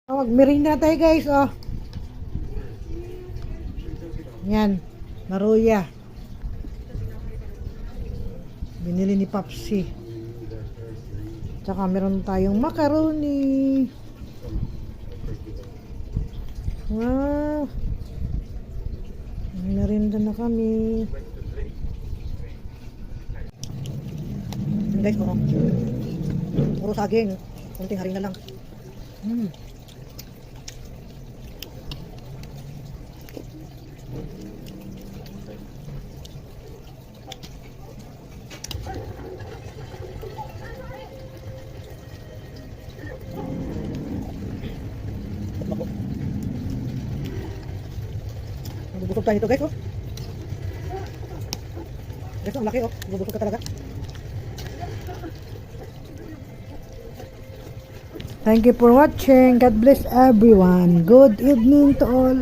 Magmerienda tayo guys, oh. Yan, maruya. Binili ni Papsi. Tsaka meron tayong macaroni. Wow. Merienda na kami. Guys, oh. Puro saging. Kunting harina lang. Bubusog tayo nito guys, oh. Guys, ang laki, oh. Bubusog ka talaga. Thank you for watching. God bless everyone. Good evening to all.